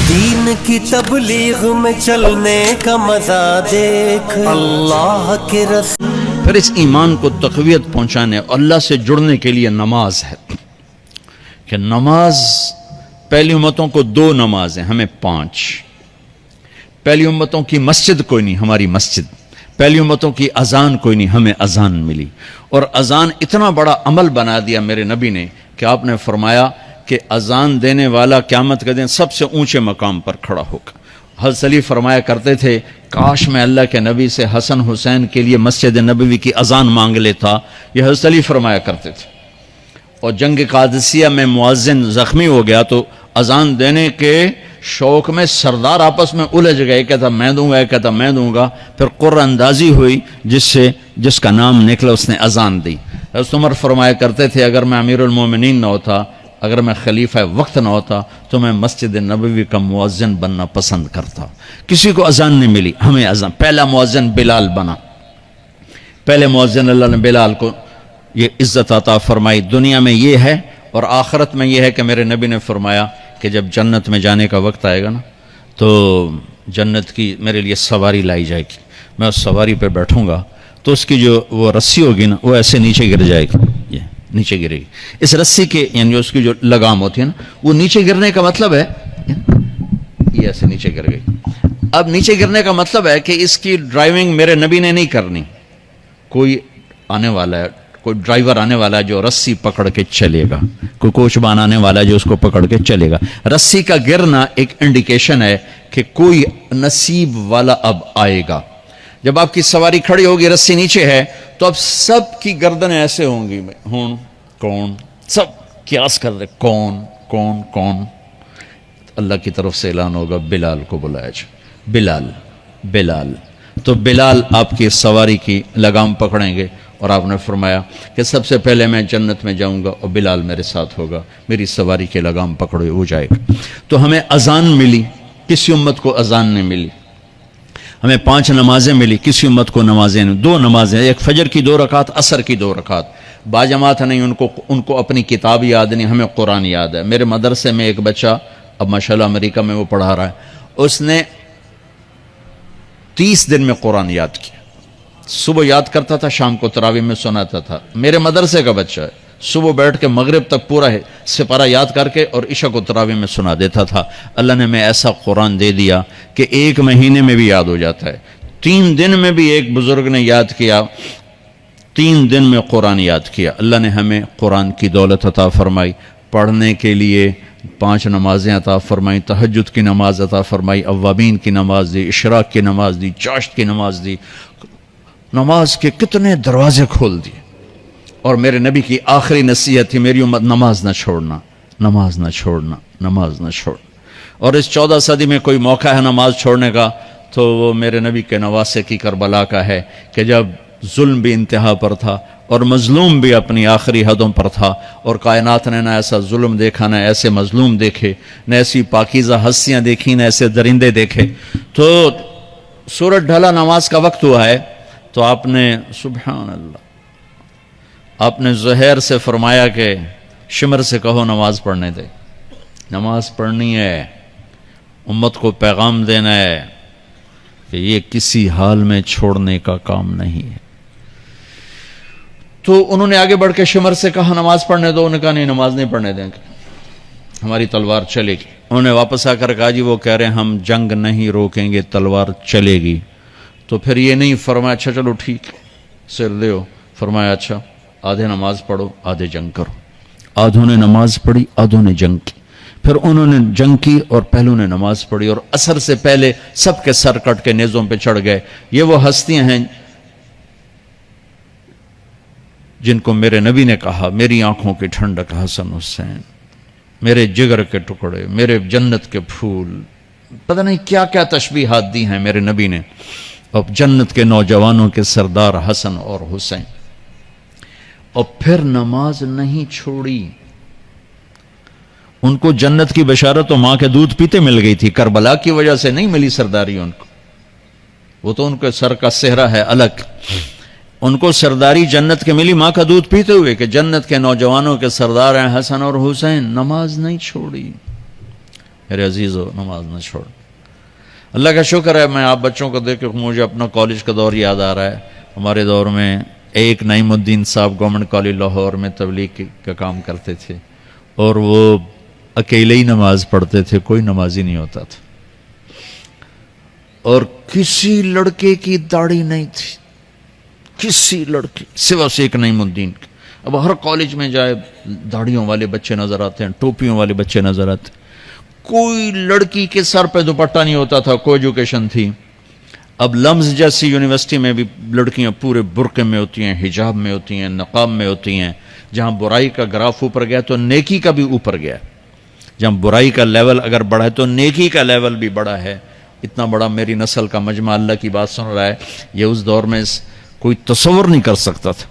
دین کی تبلیغ میں چلنے کا مزہ دیکھ اللہ کے رسول. پھر اس ایمان کو تقویت پہنچانے اللہ سے جڑنے کے لیے نماز ہے کہ نماز پہلی امتوں کو 2 نمازیں، ہمیں 5. پہلی امتوں کی مسجد کوئی نہیں، ہماری مسجد. پہلی امتوں کی اذان کوئی نہیں، ہمیں اذان ملی. اور اذان اتنا بڑا عمل بنا دیا میرے نبی نے کہ آپ نے فرمایا کہ اذان دینے والا قیامت کے دن سب سے اونچے مقام پر کھڑا ہوگا. حضرت علی فرمایا کرتے تھے کاش میں اللہ کے نبی سے حسن حسین کے لیے مسجد نبوی کی اذان مانگ لیتا. یہ حضرت علی فرمایا کرتے تھے. اور جنگ قادسیہ میں مؤذن زخمی ہو گیا تو اذان دینے کے شوق میں سردار آپس میں الجھ گئے، کہتا میں دوں گا، کہتا میں دوں گا. پھر قرہ اندازی ہوئی جس کا نام نکلا اس نے اذان دی. حضرت عمر فرمایا کرتے تھے اگر میں امیر المومنین نہ ہوتا، اگر میں خلیفہ وقت نہ ہوتا تو میں مسجد نبوی کا مؤذن بننا پسند کرتا. کسی کو اذان نہیں ملی، ہمیں اذان. پہلا مؤذن بلال بنا. پہلے مؤذن اللہ نے بلال کو یہ عزت عطا فرمائی. دنیا میں یہ ہے اور آخرت میں یہ ہے کہ میرے نبی نے فرمایا کہ جب جنت میں جانے کا وقت آئے گا نا تو جنت کی میرے لیے سواری لائی جائے گی. میں اس سواری پہ بیٹھوں گا تو اس کی جو وہ رسی ہوگی نا وہ ایسے نیچے گر جائے گی، یہ نیچے گرے گی. اس رسی کے یعنی اس کی جو لگام ہوتی ہے نا وہ نیچے گرنے کا مطلب ہے یہ ایسے نیچے گر گئی. اب نیچے گرنے کا مطلب ہے کہ اس کی ڈرائیونگ میرے نبی نے نہیں کرنی. کوئی آنے والا ہے، کوئی ڈرائیور آنے والا ہے جو رسی پکڑ کے چلے گا، کوئی کوچبان آنے والا ہے جو اس کو پکڑ کے چلے گا. رسی کا گرنا ایک انڈیکیشن ہے کہ کوئی نصیب والا اب آئے گا. جب آپ کی سواری کھڑی ہوگی رسی نیچے ہے تو اب سب کی گردنیں ایسے ہوں گی، کون سب قیاس کر رہے کون. اللہ کی طرف سے اعلان ہوگا بلال کو بلایا جائے. بلال تو بلال آپ کی سواری کی لگام پکڑیں گے اور آپ نے فرمایا کہ سب سے پہلے میں جنت میں جاؤں گا اور بلال میرے ساتھ ہوگا، میری سواری کی لگام پکڑے ہو جائے گا. تو ہمیں اذان ملی، کسی امت کو اذان نہیں ملی. ہمیں 5 نمازیں ملی، کسی امت کو نمازیں نہیں. 2 نمازیں، ایک فجر کی 2 رکعت، عصر کی 2 رکعت. باجماعت نہیں، ان کو اپنی کتاب یاد نہیں، ہمیں قرآن یاد ہے. میرے مدرسے میں ایک بچہ اب ماشاءاللہ امریکہ میں وہ پڑھا رہا ہے، اس نے 30 دن میں قرآن یاد کیا. صبح یاد کرتا تھا، شام کو تراویح میں سناتا تھا. میرے مدرسے کا بچہ ہے، صبح بیٹھ کے مغرب تک پورا ہے سپارہ یاد کر کے اور عشاء کو تراویح میں سنا دیتا تھا. اللہ نے میں ایسا قرآن دے دیا کہ 1 مہینے میں بھی یاد ہو جاتا ہے. 3 دن میں بھی ایک بزرگ نے یاد کیا، 3 دن میں قرآن یاد کیا. اللہ نے ہمیں قرآن کی دولت عطا فرمائی. پڑھنے کے لیے 5 نمازیں عطا فرمائی، تہجد کی نماز عطا فرمائی، اوابین کی نماز دی، اشراق کی نماز دی، چاشت کی نماز دی. نماز کے کتنے دروازے کھول دیے. اور میرے نبی کی آخری نصیحت تھی میری امت نماز نہ چھوڑنا، نماز نہ چھوڑنا، نماز نہ چھوڑنا. اور اس 14 صدی میں کوئی موقع ہے نماز چھوڑنے کا تو وہ میرے نبی کے نواسے کی کربلا کا ہے کہ جب ظلم بھی انتہا پر تھا اور مظلوم بھی اپنی آخری حدوں پر تھا اور کائنات نے نہ ایسا ظلم دیکھا، نہ ایسے مظلوم دیکھے، نہ ایسی پاکیزہ ہستیاں دیکھی، نہ ایسے درندے دیکھے. تو سورج ڈھلا، نماز کا وقت ہوا ہے تو آپ نے سبحان اللہ، آپ نے زہیر سے فرمایا کہ شمر سے کہو نماز پڑھنے دے. نماز پڑھنی ہے، امت کو پیغام دینا ہے کہ یہ کسی حال میں چھوڑنے کا کام نہیں ہے. تو انہوں نے آگے بڑھ کے شمر سے کہا نماز پڑھنے دو. انہوں نے کہا نہیں، نماز نہیں پڑھنے دیں گے، ہماری تلوار چلے گی. انہوں نے واپس آ کر کہا جی وہ کہہ رہے ہیں ہم جنگ نہیں روکیں گے، تلوار چلے گی. تو پھر یہ نہیں فرمایا اچھا چلو ٹھیک سر دیو، فرمایا اچھا آدھے نماز پڑھو آدھے جنگ کرو. آدھوں نے نماز پڑھی، آدھوں نے جنگ کی. پھر انہوں نے جنگ کی اور پہلوں نے نماز پڑھی اور عصر سے پہلے سب کے سر کٹ کے نیزوں پہ چڑھ گئے. یہ وہ ہستیاں ہیں جن کو میرے نبی نے کہا میری آنکھوں کی ٹھنڈک حسن حسین، میرے جگر کے ٹکڑے، میرے جنت کے پھول. پتہ نہیں کیا کیا تشبیہات دی ہیں میرے نبی نے. اب جنت کے نوجوانوں کے سردار حسن اور حسین. اور پھر نماز نہیں چھوڑی. ان کو جنت کی بشارت تو ماں کے دودھ پیتے مل گئی تھی، کربلا کی وجہ سے نہیں ملی سرداری ان کو. وہ تو ان کے سر کا صحرا ہے الگ. ان کو سرداری جنت کے ملی ماں کا دودھ پیتے ہوئے کہ جنت کے نوجوانوں کے سردار ہیں حسن اور حسین. نماز نہیں چھوڑی. میرے عزیزو نماز نہ چھوڑ. اللہ کا شکر ہے میں آپ بچوں کو دیکھ کے مجھے اپنا کالج کا دور یاد آ رہا ہے. ہمارے دور میں ایک نعیم الدین صاحب گورنمنٹ کالج لاہور میں تبلیغ کا کام کرتے تھے اور وہ اکیلے ہی نماز پڑھتے تھے, کوئی نمازی نہیں ہوتا تھا, اور کسی لڑکے کی داڑھی نہیں تھی, کسی لڑکے سوا سے ایک نعیم الدین کی. اب ہر کالج میں جائے داڑھیوں والے بچے نظر آتے ہیں, ٹوپیوں والے بچے نظر آتے ہیں, کوئی لڑکی کے سر پہ دوپٹہ نہیں ہوتا تھا, کوئی ایجوکیشن تھی. اب لمز جیسی یونیورسٹی میں بھی لڑکیاں پورے برقعے میں ہوتی ہیں, حجاب میں ہوتی ہیں, نقاب میں ہوتی ہیں. جہاں برائی کا گراف اوپر گیا تو نیکی کا بھی اوپر گیا, جہاں برائی کا لیول اگر بڑھا ہے تو نیکی کا لیول بھی بڑا ہے. اتنا بڑا میری نسل کا مجمع اللہ کی بات سن رہا ہے, یہ اس دور میں کوئی تصور نہیں کر سکتا تھا.